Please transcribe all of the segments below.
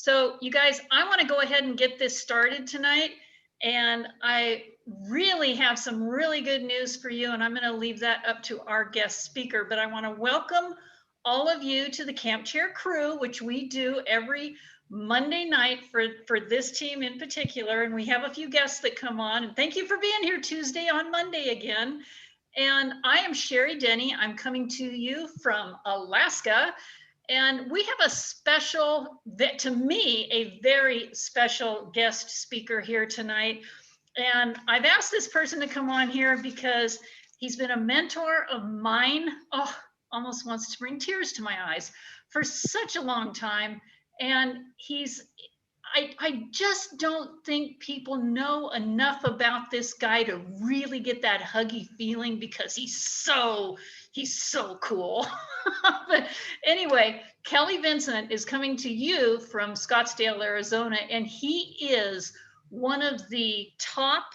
So you guys, I want to go ahead and get this started tonight. And I really have some really good news for you. And I'm going to leave that up to our guest speaker. But I want to welcome all of you to the Camp Chair Crew, which we do every Monday night for this team in particular. And we have a few guests that come on. And thank you for being here Tuesday on Monday again. And I am Sherry Denny. I'm coming to you from Alaska. And we have a special, to me, a very special guest speaker here tonight. And I've asked this person to come on here because he's been a mentor of mine. Oh, almost wants to bring tears to my eyes for such a long time. And I just don't think people know enough about this guy to really get that huggy feeling because he's so cool. But anyway, Kelly Vincent is coming to you from Scottsdale, Arizona, and he is one of the top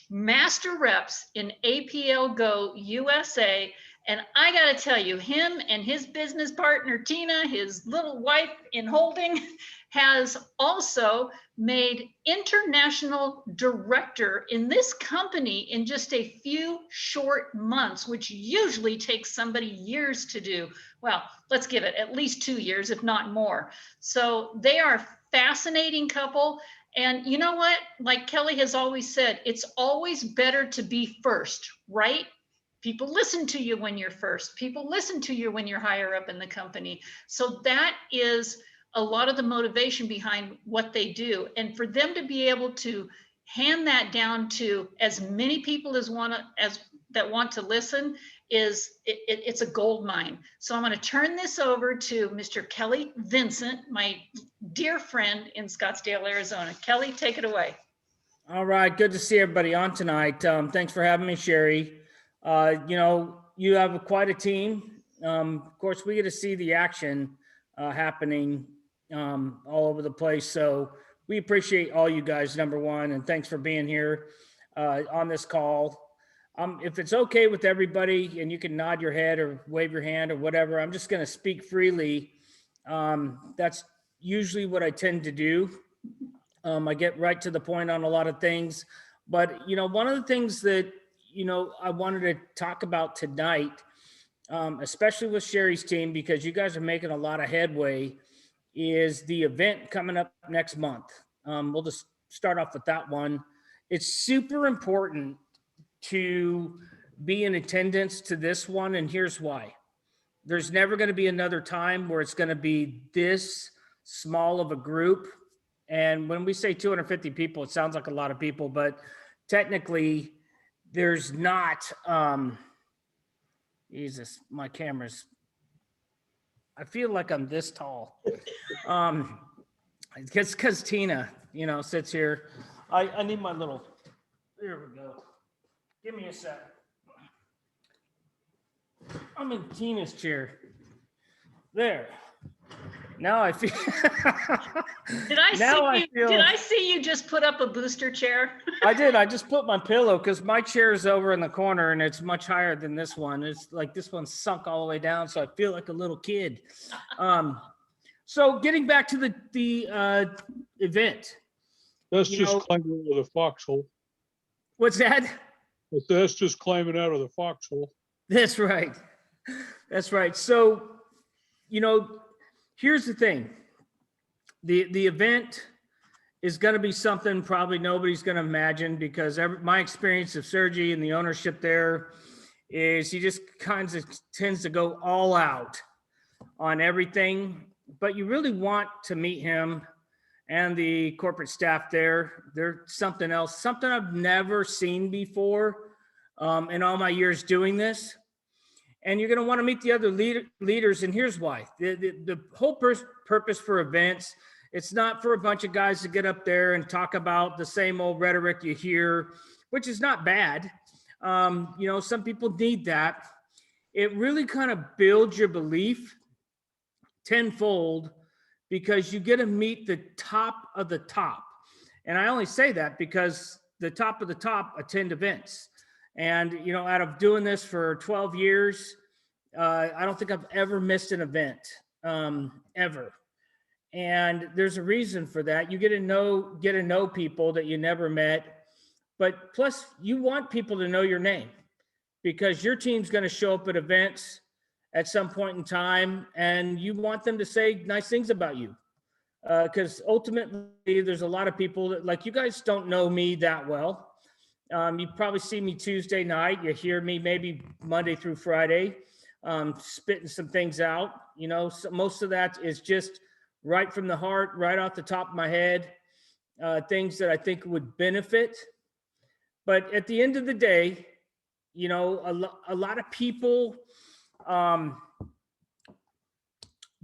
master reps in APLGO USA. And I got to tell you, him and his business partner, Tina, his little wife in holding, has also made international director in this company in just a few short months, which usually takes somebody years to do. Well, let's give it at least 2 years, if not more. So they are a fascinating couple. And you know what? Like Kelly has always said, it's always better to be first, right? People listen to you when you're first. People listen to you when you're higher up in the company. So that is a lot of the motivation behind what they do. And for them to be able to hand that down to as many people as that want to listen it's a gold mine. So I'm going to turn this over to Mr. Kelly Vincent, my dear friend in Scottsdale, Arizona. Kelly, take it away. All right. Good to see everybody on tonight. Thanks for having me, Sherry. You have quite a team. Of course, we get to see the action happening all over the place. So we appreciate all you guys, number one, and thanks for being here on this call. If it's okay with everybody and you can nod your head or wave your hand or whatever, I'm just going to speak freely. That's usually what I tend to do. I get right to the point on a lot of things, but one of the things that I wanted to talk about tonight, especially with Sherry's team, because you guys are making a lot of headway, is the event coming up next month. We'll just start off with that one. It's super important to be in attendance to this one, and here's why. There's never going to be another time where it's going to be this small of a group. And when we say 250 people, it sounds like a lot of people, but technically there's not, Jesus, my camera's, I feel like I'm this tall. It's because Tina, sits here. I need my little, there we go. Give me a sec. I'm in Tina's chair. There. Now I feel. Did I see you just put up a booster chair? I did. I just put my pillow because my chair is over in the corner and it's much higher than this one. It's like this one's sunk all the way down, so I feel like a little kid. So getting back to the event. That's just climbing out of the foxhole. What's that? That's just climbing out of the foxhole. That's right. That's right. So, here's the thing. The event is going to be something probably nobody's going to imagine, because my experience of Sergi and the ownership there is he just kind of tends to go all out on everything. But you really want to meet him and the corporate staff there. They're something else, something I've never seen before in all my years doing this. And you're going to want to meet the other leaders. And here's why. The whole purpose for events, it's not for a bunch of guys to get up there and talk about the same old rhetoric you hear, which is not bad. Some people need that. It really kind of builds your belief tenfold, because you get to meet the top of the top. And I only say that because the top of the top attend events. And, out of doing this for 12 years, I don't think I've ever missed an event, ever. And there's a reason for that. You get to know people that you never met, but plus you want people to know your name, because your team's going to show up at events at some point in time, and you want them to say nice things about you. Because ultimately, there's a lot of people that, like, you guys don't know me that well. You probably see me Tuesday night. You hear me maybe Monday through Friday, spitting some things out. So most of that is just right from the heart, right off the top of my head, things that I think would benefit. But at the end of the day, a lot of people,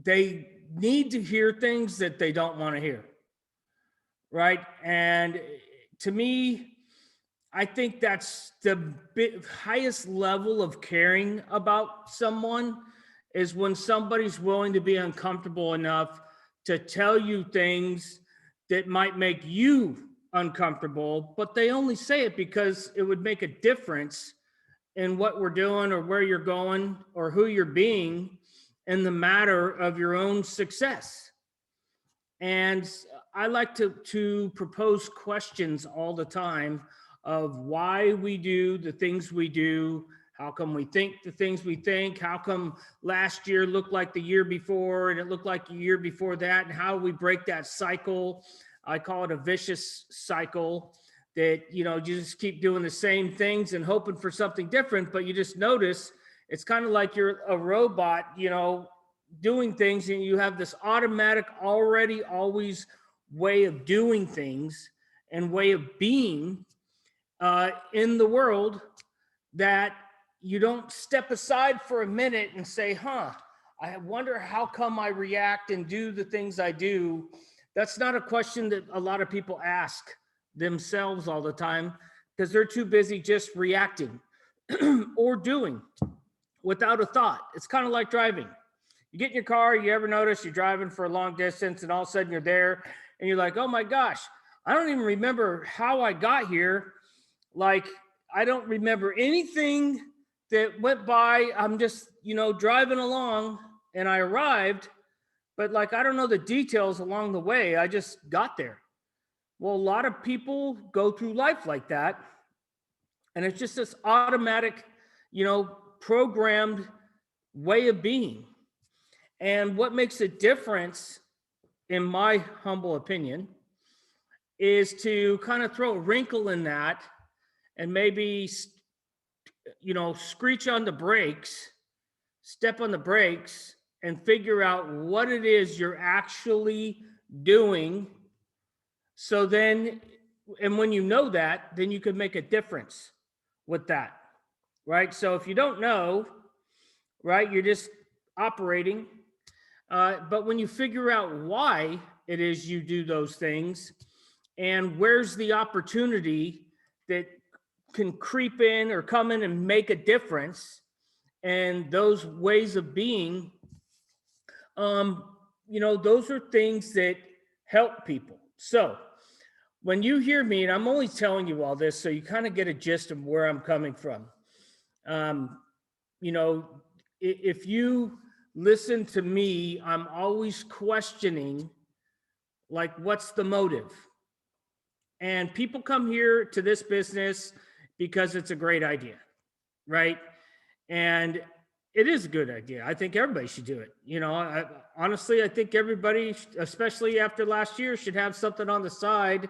they need to hear things that they don't want to hear, right? And to me, I think that's the highest level of caring about someone, is when somebody's willing to be uncomfortable enough to tell you things that might make you uncomfortable, but they only say it because it would make a difference in what we're doing or where you're going or who you're being in the matter of your own success. And I like to propose questions all the time of why we do the things we do. How come we think the things we think? How come last year looked like the year before and it looked like the year before that? And how we break that cycle? I call it a vicious cycle, that, you just keep doing the same things and hoping for something different, but you just notice it's kind of like you're a robot, doing things, and you have this automatic, already always way of doing things and way of being in the world, that you don't step aside for a minute and say, I wonder how come I react and do the things I do. That's not a question that a lot of people ask themselves all the time, because they're too busy just reacting or doing without a thought. It's kind of like driving. You get in your car, you ever notice you're driving for a long distance and all of a sudden you're there and you're like, oh my gosh, I don't even remember how I got here. Like, I don't remember anything that went by. I'm just, driving along and I arrived, but like, I don't know the details along the way. I just got there. Well, a lot of people go through life like that. And it's just this automatic, programmed way of being. And what makes a difference, in my humble opinion, is to kind of throw a wrinkle in that and maybe, screech on the brakes, step on the brakes, and figure out what it is you're actually doing. So then, and when you know that, then you can make a difference with that, right? So if you don't know, right, you're just operating. But when you figure out why it is you do those things and where's the opportunity that can creep in or come in and make a difference, and those ways of being, those are things that help people. So when you hear me, and I'm only telling you all this so you kind of get a gist of where I'm coming from. If you listen to me, I'm always questioning, like, what's the motive? And people come here to this business because it's a great idea, right? And it is a good idea. I think everybody should do it. Honestly, I think everybody, especially after last year, should have something on the side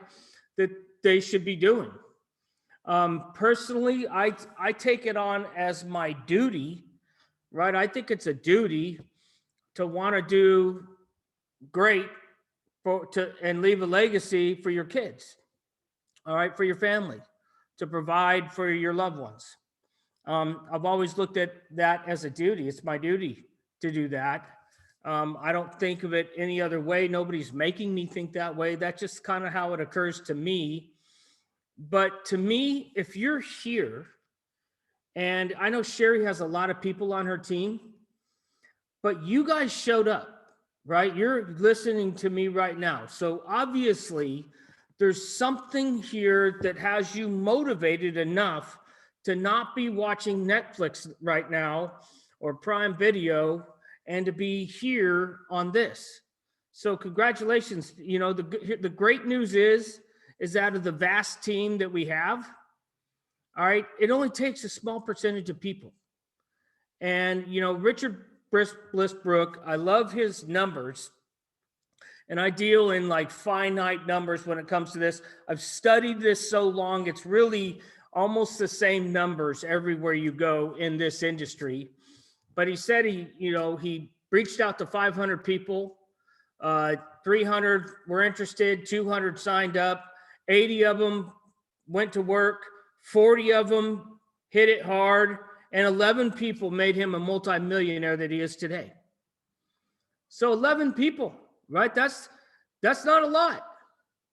that they should be doing. Personally, I take it on as my duty, right? I think it's a duty to want to do great and leave a legacy for your kids, all right, for your family, to provide for your loved ones. I've always looked at that as a duty. It's my duty to do that. I don't think of it any other way. Nobody's making me think that way. That's just kind of how it occurs to me. But to me, if you're here, and I know Sherry has a lot of people on her team, but you guys showed up, right? You're listening to me right now. So obviously there's something here that has you motivated enough to not be watching Netflix right now or Prime Video and to be here on this. So congratulations. You know, the great news is out of the vast team that we have, all right, it only takes a small percentage of people. And, you know, Richard Blissbrook, I love his numbers. And I deal in like finite numbers when it comes to this. I've studied this so long, it's really almost the same numbers everywhere you go in this industry. But he said he reached out to 500 people, 300 were interested, 200 signed up, 80 of them went to work, 40 of them hit it hard, and 11 people made him a multimillionaire that he is today. So 11 people, right? That's not a lot.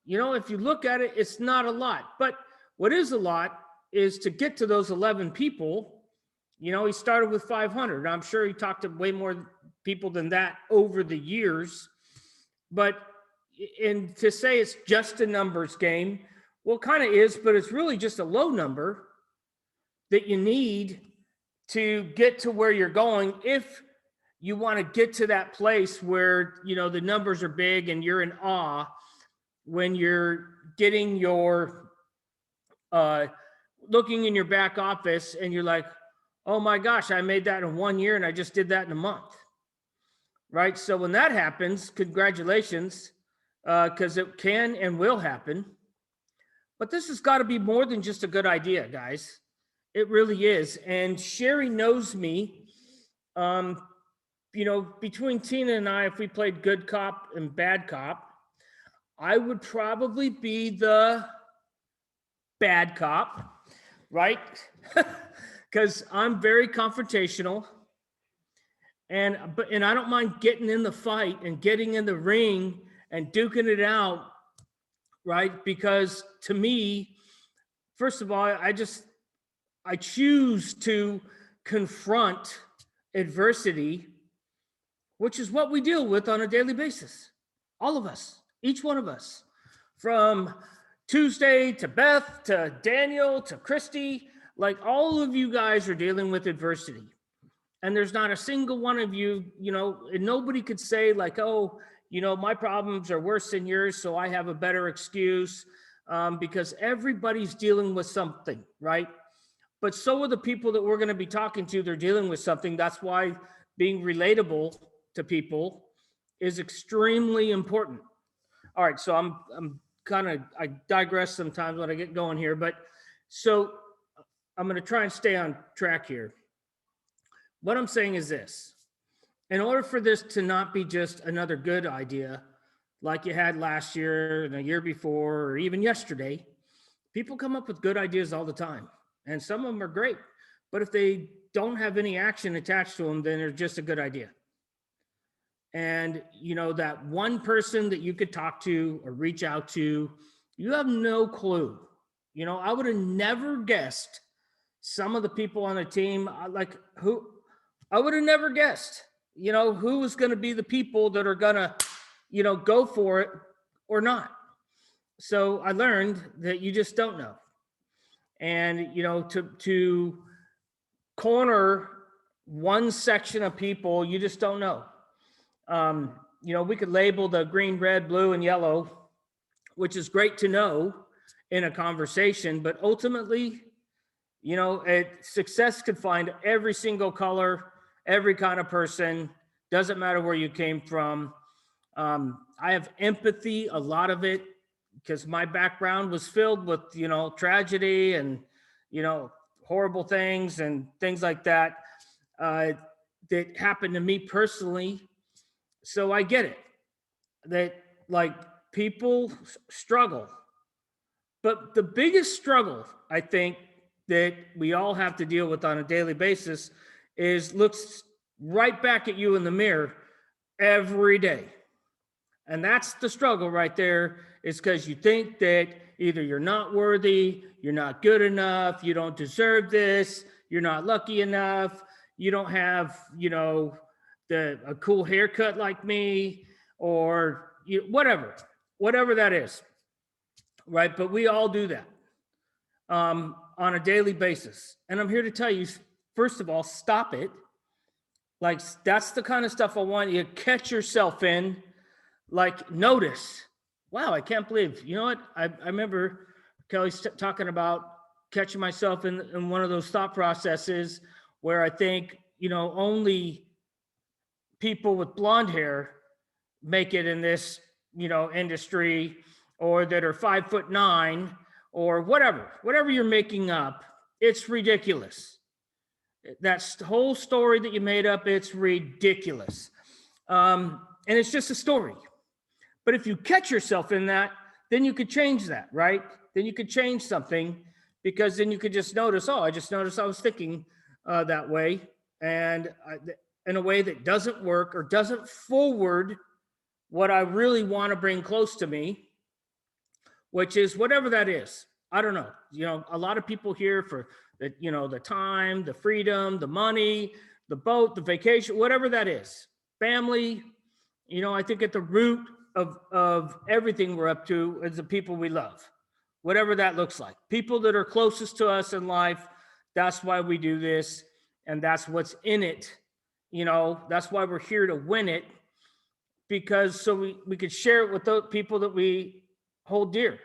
You know, if you look at it, it's not a lot. But what is a lot is to get to those 11 people. You know, he started with 500. I'm sure he talked to way more people than that over the years. But and to say it's just a numbers game, well, kind of is, but it's really just a low number that you need to get to where you're going if you want to get to that place where, you know, the numbers are big and you're in awe when you're getting your, looking in your back office and you're like, oh my gosh, I made that in 1 year and I just did that in a month, right? So when that happens, congratulations, because it can and will happen. But this has got to be more than just a good idea, guys. It really is. And Sherry knows me. You know, between Tina and I, if we played good cop and bad cop, I would probably be the bad cop, right? Because I'm very confrontational. And I don't mind getting in the fight and getting in the ring and duking it out, right? Because to me, first of all, I choose to confront adversity, which is what we deal with on a daily basis. All of us, each one of us, from Tuesday to Beth, to Daniel, to Christy, like all of you guys are dealing with adversity. And there's not a single one of you, you know, and nobody could say like, oh, you know, my problems are worse than yours, so I have a better excuse, because everybody's dealing with something, right? But so are the people that we're going to be talking to. They're dealing with something. That's why being relatable to people is extremely important. All right, so I digress sometimes when I get going here, but so I'm going to try and stay on track here. What I'm saying is this: in order for this to not be just another good idea like you had last year and a year before or even yesterday, people come up with good ideas all the time, and some of them are great, but if they don't have any action attached to them, then they're just a good idea. And, you know, that one person that you could talk to or reach out to, you have no clue. You know, I would have never guessed some of the people on the team, like who I would have never guessed, you know, who was going to be the people that are going to, you know, go for it or not. So I learned that you just don't know. And, you know, to corner one section of people, you just don't know. You know, we could label the green, red, blue, and yellow, which is great to know in a conversation, but ultimately, you know, success could find every single color, every kind of person, doesn't matter where you came from. I have empathy, a lot of it, because my background was filled with, you know, tragedy and, you know, horrible things and things like that, that happened to me personally. So I get it, that like people struggle, but the biggest struggle I think that we all have to deal with on a daily basis is looks right back at you in the mirror every day. And that's the struggle right there, is because you think that either you're not worthy, you're not good enough, you don't deserve this, you're not lucky enough, you don't have, you know, a cool haircut like me, or whatever that is, right? But we all do that on a daily basis. And I'm here to tell you, first of all, stop it. Like, that's the kind of stuff I want you to catch yourself in. like notice, wow, I can't believe, you know what? I remember Kelly's talking about catching myself in one of those thought processes where I think, you know, only people with blonde hair make it in this, you know, industry, or that are 5'9", or whatever you're making up. It's ridiculous. That whole story that you made up, it's ridiculous. And it's just a story. But if you catch yourself in that, then you could change that, right? Then you could change something, because then you could just notice, oh, I just noticed I was thinking that way, and in a way that doesn't work or doesn't forward what I really want to bring close to me, which is whatever that is. I don't know. You know, a lot of people here for the, you know, the time, the freedom, the money, the boat, the vacation, whatever that is, family. You know, I think at the root of everything we're up to is the people we love, whatever that looks like. People that are closest to us in life. That's why we do this, and that's what's in it. You know, that's why we're here to win it, because so we could share it with those people that we hold dear.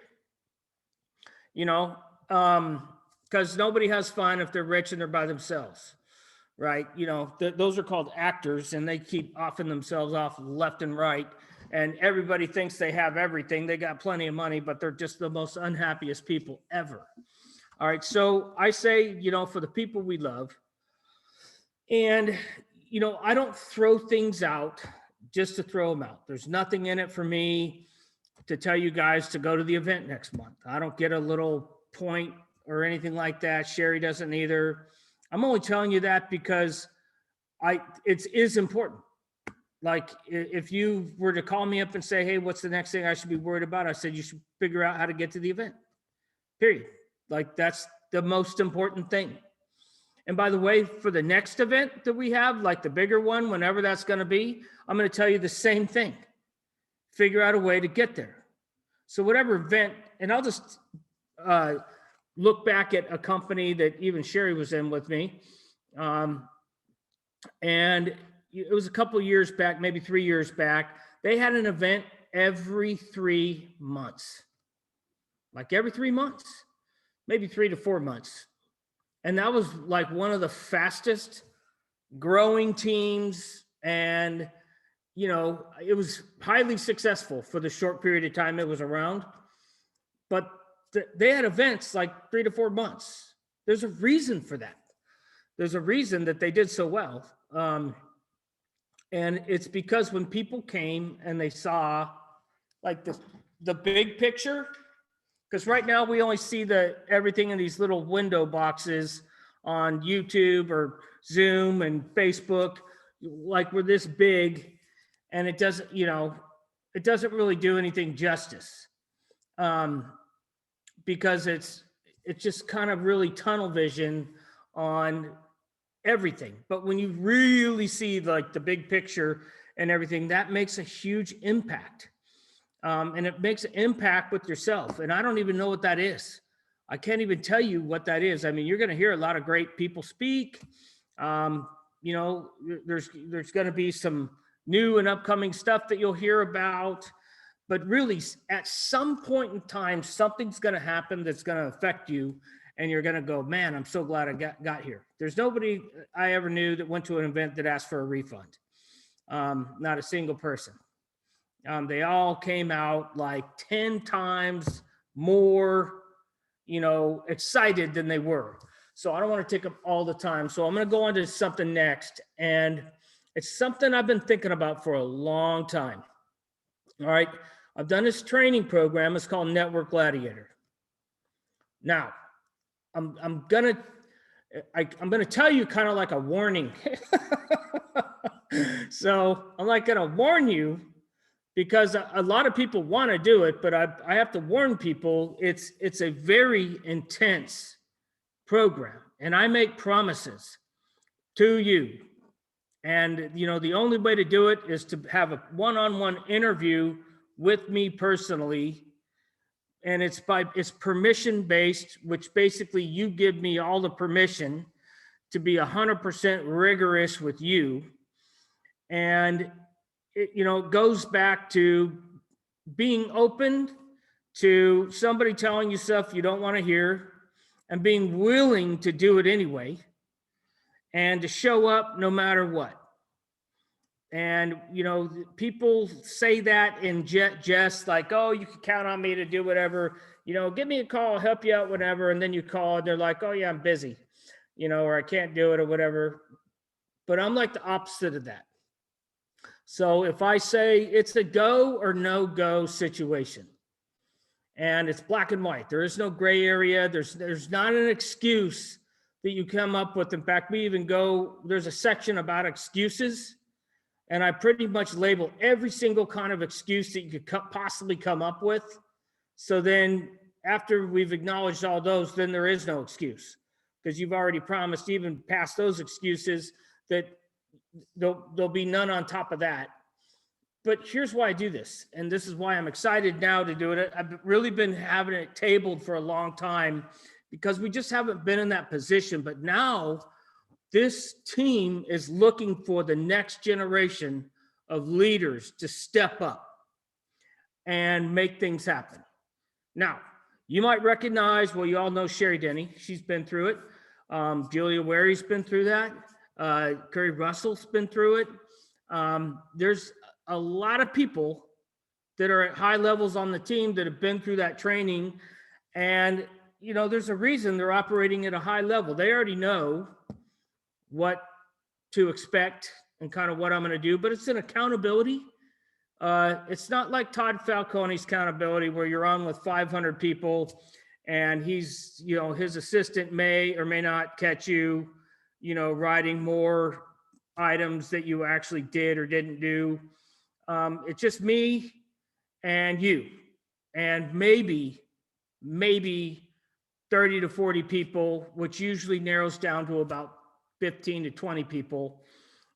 You know, because nobody has fun if they're rich and they're by themselves, right? You know, those are called actors, and they keep offing themselves off left and right. And everybody thinks they have everything. They got plenty of money, but they're just the most unhappiest people ever. All right. So I say, you know, for the people we love, and, you know, I don't throw things out just to throw them out. There's nothing in it for me to tell you guys to go to the event next month. I don't get a little point or anything like that. Sherry doesn't either. I'm only telling you that because it is important. Like, if you were to call me up and say, hey, what's the next thing I should be worried about? I said, you should figure out how to get to the event, period. Like, that's the most important thing. And by the way, for the next event that we have, like the bigger one, whenever that's going to be, I'm going to tell you the same thing. Figure out a way to get there. So whatever event, and I'll just look back at a company that even Sherry was in with me. And it was a couple of years back, maybe 3 years back. They had an event every 3 months, like every 3 months, maybe 3 to 4 months. And that was like one of the fastest growing teams. And, you know, it was highly successful for the short period of time it was around. But they had events like 3 to 4 months. There's a reason for that. There's a reason that they did so well. And it's because when people came and they saw like the big picture, because right now we only see everything in these little window boxes on YouTube or Zoom and Facebook, like we're this big, and it doesn't, you know, it doesn't really do anything justice, because it's just kind of really tunnel vision on everything. But when you really see like the big picture and everything, that makes a huge impact. And it makes an impact with yourself. And I don't even know what that is. I can't even tell you what that is. I mean, you're going to hear a lot of great people speak. You know, there's going to be some new and upcoming stuff that you'll hear about. But really, at some point in time, something's going to happen that's going to affect you. And you're going to go, man, I'm so glad I got here. There's nobody I ever knew that went to an event that asked for a refund. Not a single person. They all came out like 10 times more, you know, excited than they were. So I don't want to take up all the time. So I'm going to go on to something next. And it's something I've been thinking about for a long time. All right. I've done this training program. It's called Network Gladiator. Now, I'm going to tell you kind of like a warning. So I'm like going to warn you, because a lot of people want to do it, but I have to warn people, it's a very intense program, and I make promises to you. And, you know, the only way to do it is to have a one-on-one interview with me personally. And it's permission-based, which basically you give me all the permission to be 100% rigorous with you. And it goes back to being open to somebody telling you stuff you don't want to hear and being willing to do it anyway and to show up no matter what. And, people say that in jest, like, oh, you can count on me to do whatever, give me a call, I'll help you out, whatever. And then you call and they're like, oh yeah, I'm busy, or I can't do it or whatever. But I'm like the opposite of that. So if I say it's a go or no go situation, and it's black and white, there is no gray area. There's not an excuse that you come up with. In fact, there's a section about excuses. And I pretty much label every single kind of excuse that you could possibly come up with. So then after we've acknowledged all those, then there is no excuse, because you've already promised even past those excuses that there'll be none on top of that. But here's why I do this. And this is why I'm excited now to do it. I've really been having it tabled for a long time because we just haven't been in that position. But now this team is looking for the next generation of leaders to step up and make things happen. Now, you might recognize, well, you all know Sherry Denny. She's been through it. Julia Ware's been through that. Curry Russell's been through it. There's a lot of people that are at high levels on the team that have been through that training. And, there's a reason they're operating at a high level. They already know what to expect and kind of what I'm going to do, but it's an accountability. It's not like Todd Falcone's accountability where you're on with 500 people and he's, his assistant may or may not catch you, writing more items that you actually did or didn't do. It's just me and you, and maybe 30 to 40 people, which usually narrows down to about 15 to 20 people.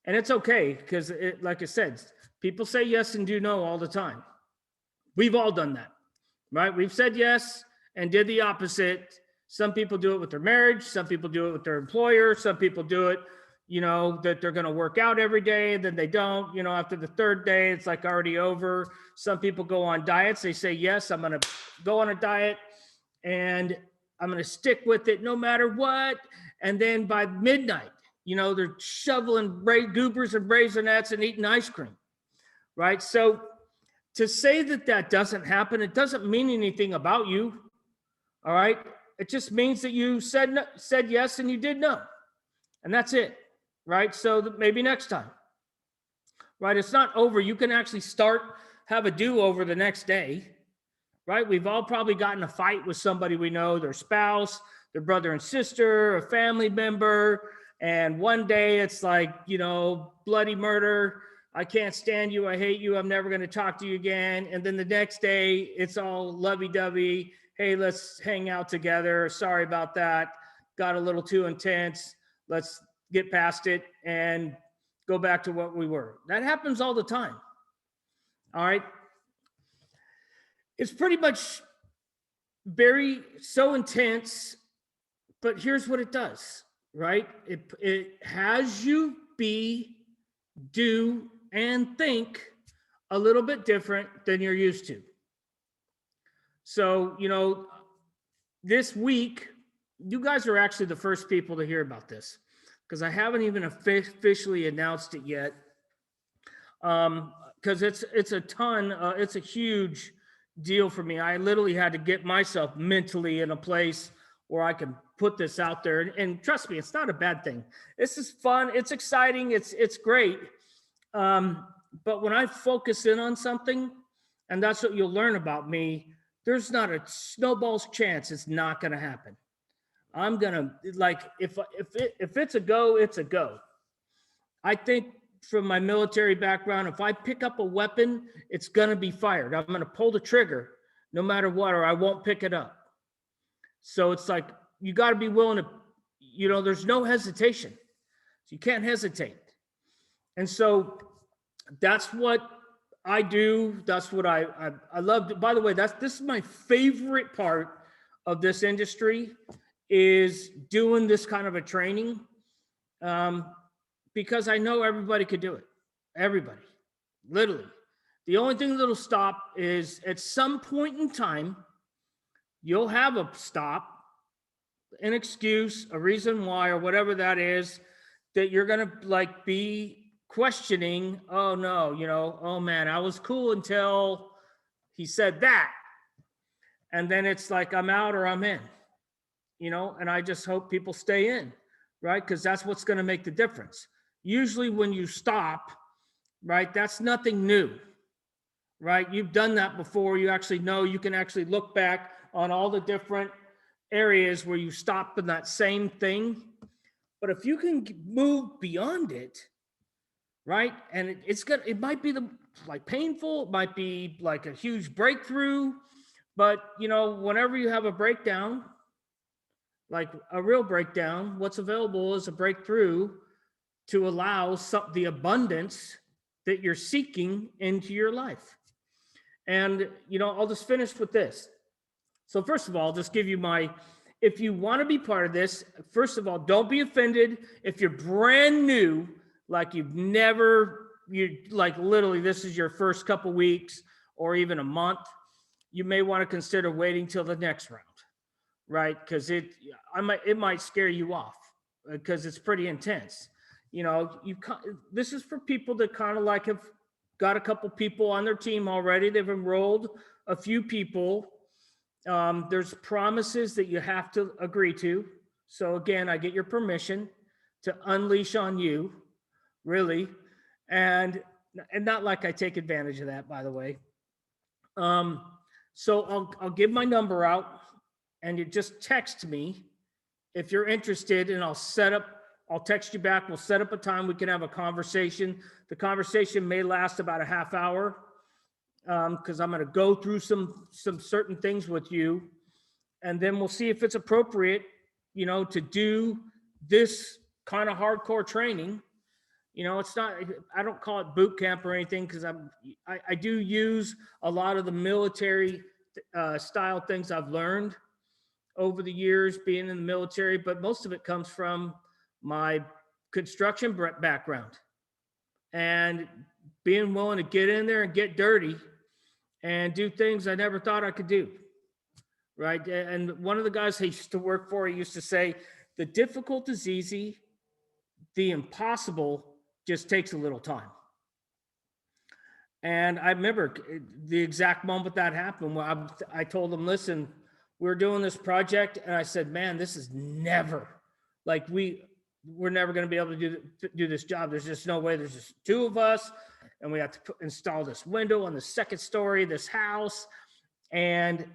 And it's okay, because like I said, people say yes and do no all the time. We've all done that, right? We've said yes and did the opposite. Some people do it with their marriage. Some people do it with their employer. Some people do it, that they're going to work out every day. Then they don't, after the third day, it's like already over. Some people go on diets. They say, yes, I'm going to go on a diet and I'm going to stick with it no matter what. And then by midnight, they're shoveling goobers and raisinets and eating ice cream, right? So to say that doesn't happen, it doesn't mean anything about you, all right? It just means that you said yes and you did no, and that's it, right? So maybe next time, right? It's not over. You can actually have a do-over the next day, right? We've all probably gotten a fight with somebody we know, their spouse, their brother and sister, a family member. And one day it's like, bloody murder. I can't stand you. I hate you. I'm never going to talk to you again. And then the next day it's all lovey-dovey. Hey, let's hang out together. Sorry about that. Got a little too intense. Let's get past it and go back to what we were. That happens all the time. All right. It's pretty much so intense. But here's what it does, right? It has you do, and think a little bit different than you're used to. So, this week, you guys are actually the first people to hear about this because I haven't even officially announced it yet. Because it's a huge deal for me. I literally had to get myself mentally in a place where I can put this out there. And trust me, it's not a bad thing. This is fun. It's exciting. It's great. But when I focus in on something, and that's what you'll learn about me, there's not a snowball's chance it's not going to happen. I'm going to, like, if it's a go, it's a go. I think from my military background, if I pick up a weapon, it's going to be fired. I'm going to pull the trigger no matter what, or I won't pick it up. So it's like, you got to be willing to, there's no hesitation. So you can't hesitate. And so that's what I do. That's what I love. By the way, this is my favorite part of this industry, is doing this kind of a training. Because I know everybody could do it. Everybody. literally. The only thing that'll stop is at some point in time, you'll have a stop, an excuse, a reason why, or whatever that is, that you're going to like be questioning. Oh no, oh man, I was cool until he said that. And then it's like, I'm out or I'm in, and I just hope people stay in, right? Because that's what's going to make the difference. Usually when you stop, right, that's nothing new, right? You've done that before. You actually know, you can actually look back on all the different areas where you stop in that same thing. But if you can move beyond it, right? And it might be like painful, it might be like a huge breakthrough, but whenever you have a breakdown, like a real breakdown, what's available is a breakthrough to allow the abundance that you're seeking into your life. And, I'll just finish with this. So first of all, I'll just give you if you want to be part of this, first of all, don't be offended. If you're brand new, like like literally this is your first couple weeks or even a month, you may want to consider waiting till the next round, right? Because it might scare you off because it's pretty intense. This is for people that kind of like have got a couple people on their team already. They've enrolled a few people. There's promises that you have to agree to. So again, I get your permission to unleash on you, really. And not like I take advantage of that, by the way. So I'll give my number out and you just text me if you're interested, and I'll text you back. We'll set up a time we can have a conversation. The conversation may last about a half hour because I'm going to go through some certain things with you, and then we'll see if it's appropriate, to do this kind of hardcore training. It's not, I don't call it boot camp or anything because I do use a lot of the military style things I've learned over the years being in the military, but most of it comes from my construction background and being willing to get in there and get dirty and do things I never thought I could do, right? And one of the guys I used to work for, he used to say, the difficult is easy, the impossible just takes a little time. And I remember the exact moment that happened where I told him, listen, we're doing this project. And I said, man, this is never, like we're never going to be able to do this job. There's just no way. There's just two of us. And we have to install this window on the second story of this house. And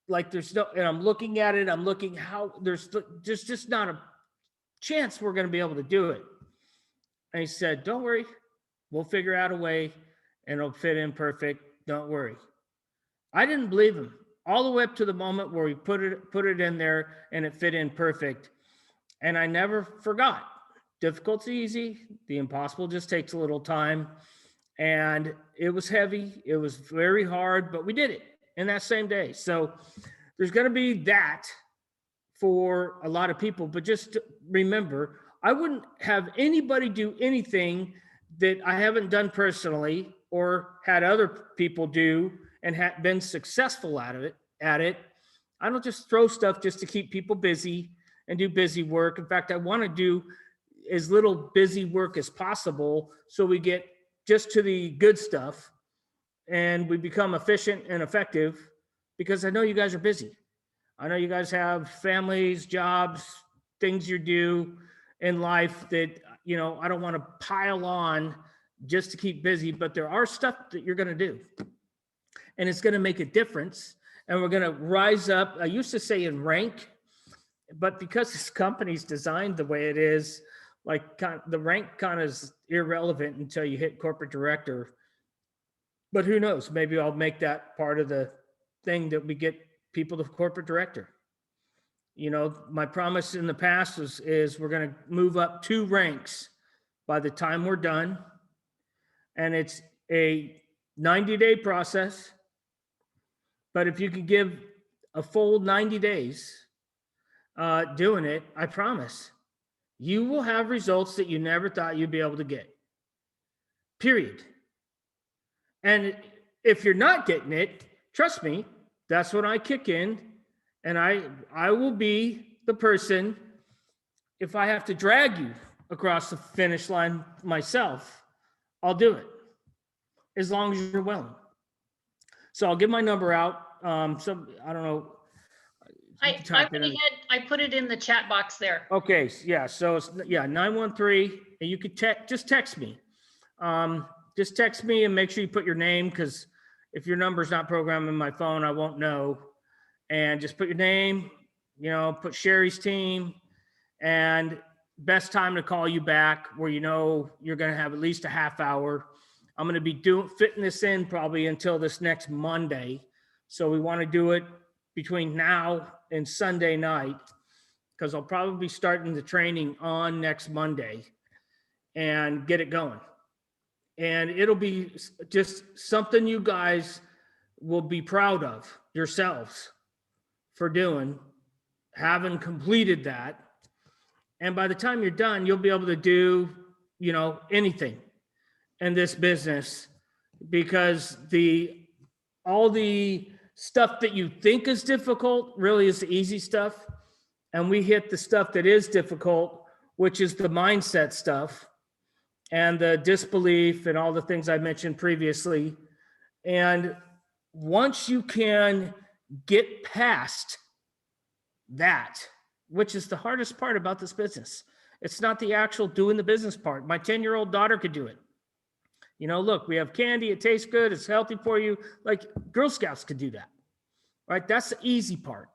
like, and I'm looking at it, there's just not a chance we're going to be able to do it. And he said, don't worry, we'll figure out a way and it'll fit in perfect. Don't worry. I didn't believe him all the way up to the moment where we put it in there and it fit in perfect. And I never forgot. Difficult's easy. The impossible just takes a little time. And it was heavy. It was very hard, but we did it in that same day. So there's going to be that for a lot of people, but just remember, I wouldn't have anybody do anything that I haven't done personally or had other people do and had been successful at it. I don't just throw stuff just to keep people busy and do busy work. In fact, I want to do as little busy work as possible so we get just to the good stuff and we become efficient and effective, because I know you guys are busy. I know you guys have families, jobs, things you do in life that, I don't want to pile on just to keep busy, but there are stuff that you're going to do and it's going to make a difference. And we're going to rise up. I used to say in rank, but because this company's designed the way it is, like the rank kind of is irrelevant until you hit corporate director. But who knows? Maybe I'll make that part of the thing that we get people to corporate director. My promise in the past is we're going to move up 2 ranks by the time we're done. And it's a 90-day process. But if you could give a full 90 days doing it, I promise you will have results that you never thought you'd be able to get. Period. And if you're not getting it, trust me, that's when I kick in, and I will be the person, if I have to drag you across the finish line myself, I'll do it, as long as you're willing. So I'll give my number out. So I don't know. I went ahead, I put it in the chat box there. Okay, yeah, so it's, yeah, 913, and you could just text me. Just text me and make sure you put your name, because if your number's not programmed in my phone, I won't know. And just put your name, you know, put Sherry's team, and best time to call you back where you know you're going to have at least a half hour. I'm going to be fitting this in probably until this next Monday. So we want to do it between now and Sunday night, because I'll probably be starting the training on next Monday and get it going. And it'll be just something you guys will be proud of yourselves for doing, having completed that. And by the time you're done, you'll be able to do, you know, anything in this business, because all the stuff that you think is difficult really is the easy stuff. And we hit the stuff that is difficult, which is the mindset stuff and the disbelief and all the things I mentioned previously. And once you can get past that, which is the hardest part about this business, it's not the actual doing the business part. My 10-year-old daughter could do it. You know, look, we have candy, it tastes good, it's healthy for you. Like Girl Scouts could do that, right? That's the easy part.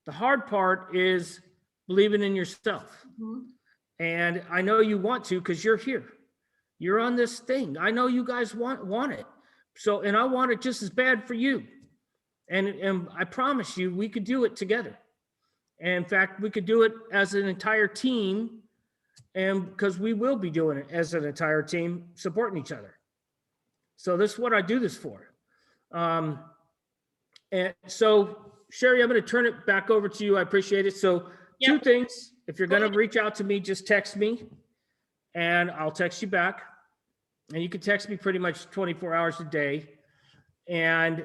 The hard part is believing in yourself. Mm-hmm. And I know you want to, because you're here. You're on this thing. I know you guys want it. So, and I want it just as bad for you. And I promise you, we could do it together. And in fact, we could do it as an entire team, and because we will be doing it as an entire team, supporting each other. So this is what I do this for. And so, Sherry, I'm going to turn it back over to you. I appreciate it. So Two things. If you're going to reach out to me, just text me and I'll text you back. And you can text me pretty much 24 hours a day. And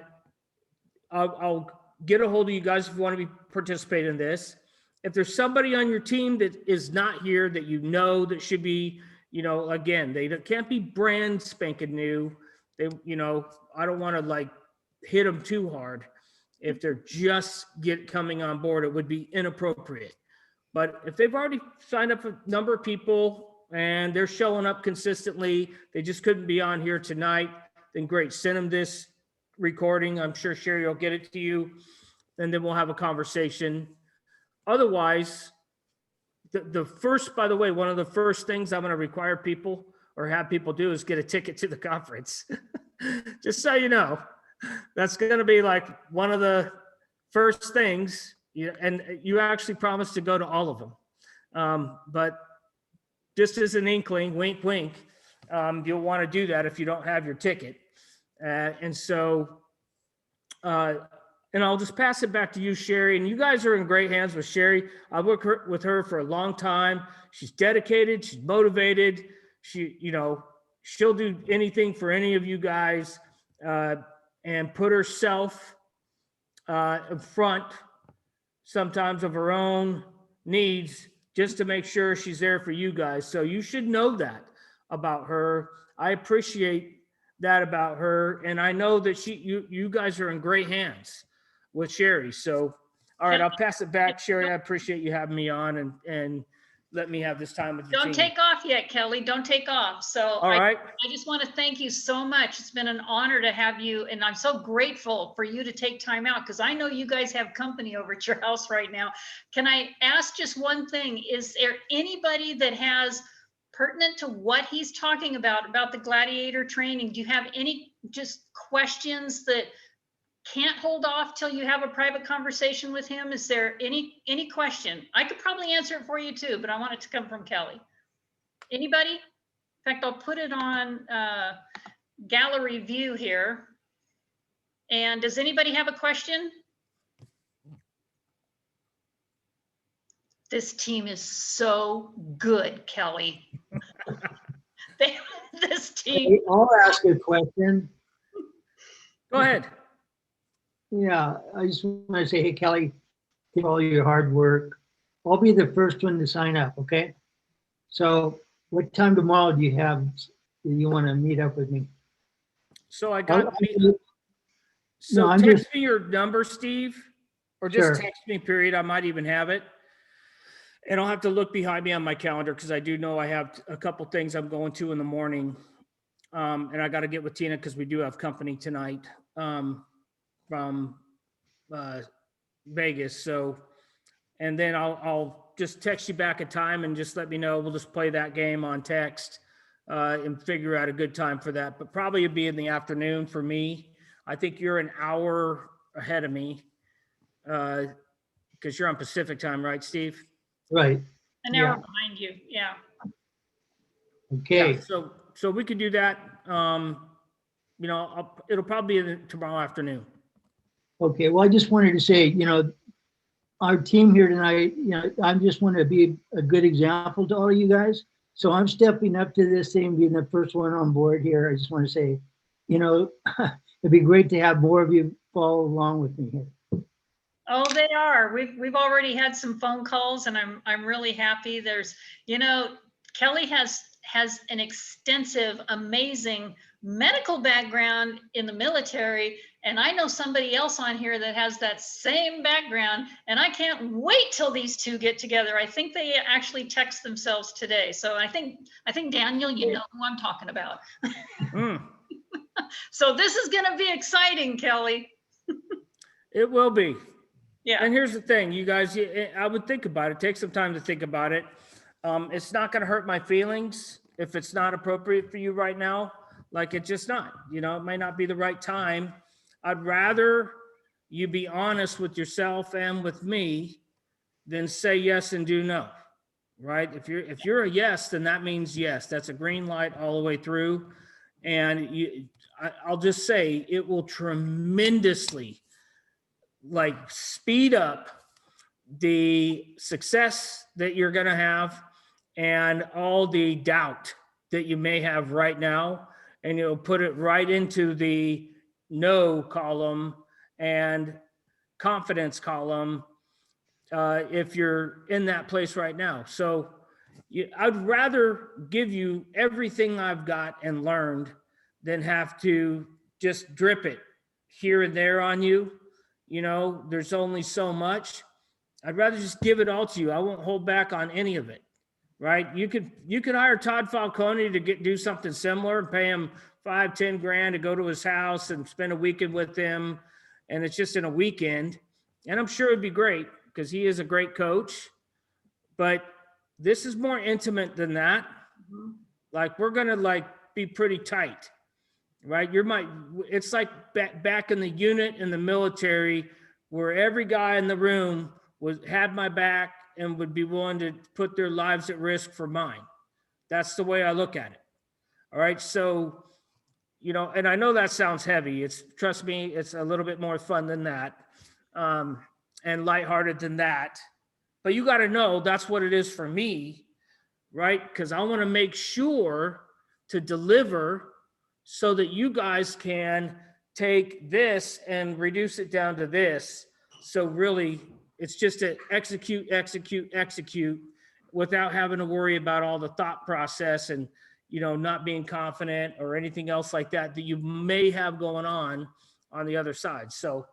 I'll get a hold of you guys if you want to participate in this. If there's somebody on your team that is not here that you know that should be, you know, again, they can't be brand spanking new. They, you know, I don't want to like hit them too hard. If they're just coming on board, it would be inappropriate. But if they've already signed up a number of people and they're showing up consistently, they just couldn't be on here tonight, then great, send them this recording. I'm sure Sherry will get it to you, and then we'll have a conversation. Otherwise, the first, by the way, one of the first things I'm going to require people or have people do is get a ticket to the conference. Just so you know, that's going to be like one of the first things. And you actually promised to go to all of them. But just as an inkling, wink, wink, you'll want to do that if you don't have your ticket. And so, and I'll just pass it back to you, Sherry. And you guys are in great hands with Sherry. I've worked with her for a long time. She's dedicated. She's motivated. She, you know, she'll do anything for any of you guys, and put herself in front sometimes of her own needs just to make sure she's there for you guys. So you should know that about her. I appreciate that about her. And I know that you guys are in great hands with Sherry. So, all right, I'll pass it back. Sherry, I appreciate you having me on and let me have this time with you. Don't take off yet, Kelly. Don't take off. So all right. I just want to thank you so much. It's been an honor to have you. And I'm so grateful for you to take time out, because I know you guys have company over at your house right now. Can I ask just one thing? Is there anybody that has pertinent to what he's talking about the Gladiator training? Do you have any just questions that can't hold off till you have a private conversation with him? Is there any question? I could probably answer it for you too, but I want it to come from Kelly. Anybody? In fact, I'll put it on gallery view here. And does anybody have a question? This team is so good, Kelly. This team. I'll ask a question. Go ahead. Yeah, I just want to say, hey, Kelly, keep all your hard work. I'll be the first one to sign up, okay? So what time tomorrow do you have, do you want to meet up with me? So I I'll- got, No, so I'm text just- me your number, Steve, or just Sure. text me, period. I might even have it. And I'll have to look behind me on my calendar because I do know I have a couple things I'm going to in the morning. And I got to get with Tina because we do have company tonight from Vegas. So, and then I'll just text you back a time and just let me know. We'll just play that game on text and figure out a good time for that. But probably it'd be in the afternoon for me. I think you're an hour ahead of me because you're on Pacific time, right, Steve? Right, An hour Yeah. behind you. Yeah. okay. Yeah. So we could do that. You know, it'll probably be tomorrow afternoon. Okay, well, I just wanted to say, our team here tonight, I just want to be a good example to all of you guys. So I'm stepping up to this thing, being the first one on board here. I just want to say, it'd be great to have more of you follow along with me here. Oh, they are. We've already had some phone calls, and I'm really happy. There's, Kelly has an extensive, amazing medical background in the military, and I know somebody else on here that has that same background, and I can't wait till these two get together. I think they actually text themselves today. So I think Daniel, you know who I'm talking about. So this is going to be exciting, Kelly. It will be. Yeah. And here's the thing, you guys, I would think about it. Take some time to think about it. It's not going to hurt my feelings if it's not appropriate for you right now. Like, it's just not, it may not be the right time. I'd rather you be honest with yourself and with me than say yes and do no, right? If you're a yes, then that means yes. That's a green light all the way through. And I'll just say it will tremendously speed up the success that you're going to have and all the doubt that you may have right now, and you'll put it right into the no column and confidence column if you're in that place right now. So I'd rather give you everything I've got and learned than have to just drip it here and there on you. There's only so much. I'd rather just give it all to you. I won't hold back on any of it, right? You could hire Todd Falcone to do something similar and pay him $5-10 grand to go to his house and spend a weekend with him. And it's just in a weekend. And I'm sure it'd be great because he is a great coach, but this is more intimate than that. Mhm. Like, we're going to be pretty tight, right? It's like back in the unit in the military where every guy in the room had my back and would be willing to put their lives at risk for mine. That's the way I look at it. All right. So, and I know that sounds heavy. Trust me, it's a little bit more fun than that. And lighthearted than that. But you got to know that's what it is for me, right? Because I want to make sure to deliver so that you guys can take this and reduce it down to this. So really, it's just to execute without having to worry about all the thought process and, not being confident or anything else like that you may have going on the other side. So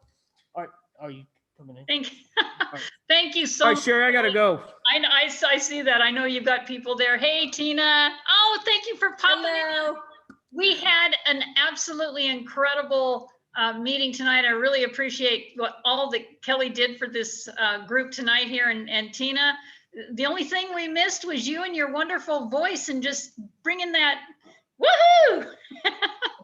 are you coming in? Thank you so All much. right, Sherry, I got to go. I see that. I know you've got people there. Hey, Tina. Oh, thank you for popping in. We had an absolutely incredible meeting tonight. I really appreciate all that Kelly did for this group tonight here. And Tina, the only thing we missed was you and your wonderful voice and just bringing that woohoo.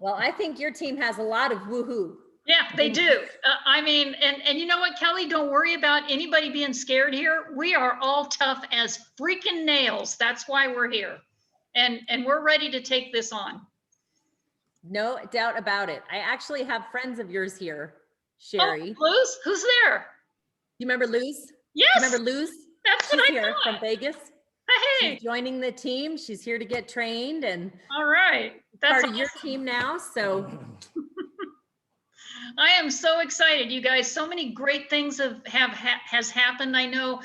Well, I think your team has a lot of woohoo. Yeah, they do. I mean, and you know what, Kelly, don't worry about anybody being scared here. We are all tough as freaking nails. That's why we're here. And we're ready to take this on. No doubt about it. I actually have friends of yours here, Sherry. Oh, Luz? Who's there? You remember Luz? Yes. Remember Luz? That's She's what I here thought. from Vegas. Hey. She's joining the team. She's here to get trained and All right. That's part of your team now. So I am so excited, you guys. So many great things has happened. I know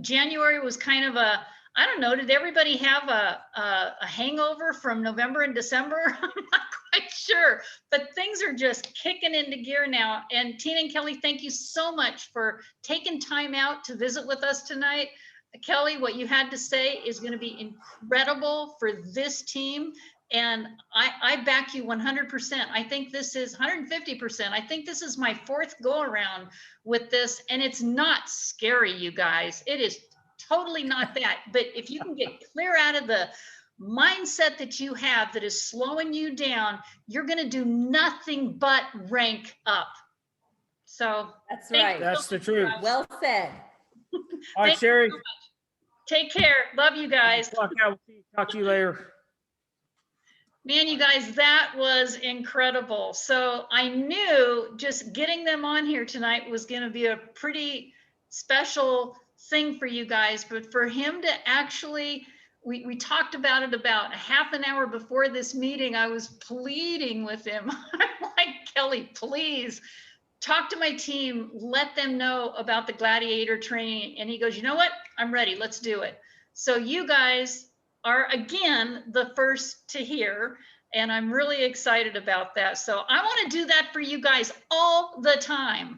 January was kind of a, I don't know, did everybody have a hangover from November and December? I'm not quite sure, but things are just kicking into gear now. And Tina and Kelly, thank you so much for taking time out to visit with us tonight. Kelly, what you had to say is going to be incredible for this team. And I back you 100%. I think this is 150%. I think this is my fourth go around with this, and it's not scary, you guys. It is totally not that. But if you can get clear out of the mindset that you have that is slowing you down, you're going to do nothing but rank up. So That's thank right. you That's so the truth. much. Well said. All right, Thank you Sherry. so much. Take care. Love you guys. Talk to you later. Man, you guys, that was incredible. So I knew just getting them on here tonight was going to be a pretty special thing for you guys. But for him to actually, we talked about it about a half an hour before this meeting. I was pleading with him. I'm like, Kelly, please talk to my team. Let them know about the Gladiator training. And he goes, you know what? I'm ready. Let's do it. So you guys are again the first to hear, and I'm really excited about that. So I want to do that for you guys all the time.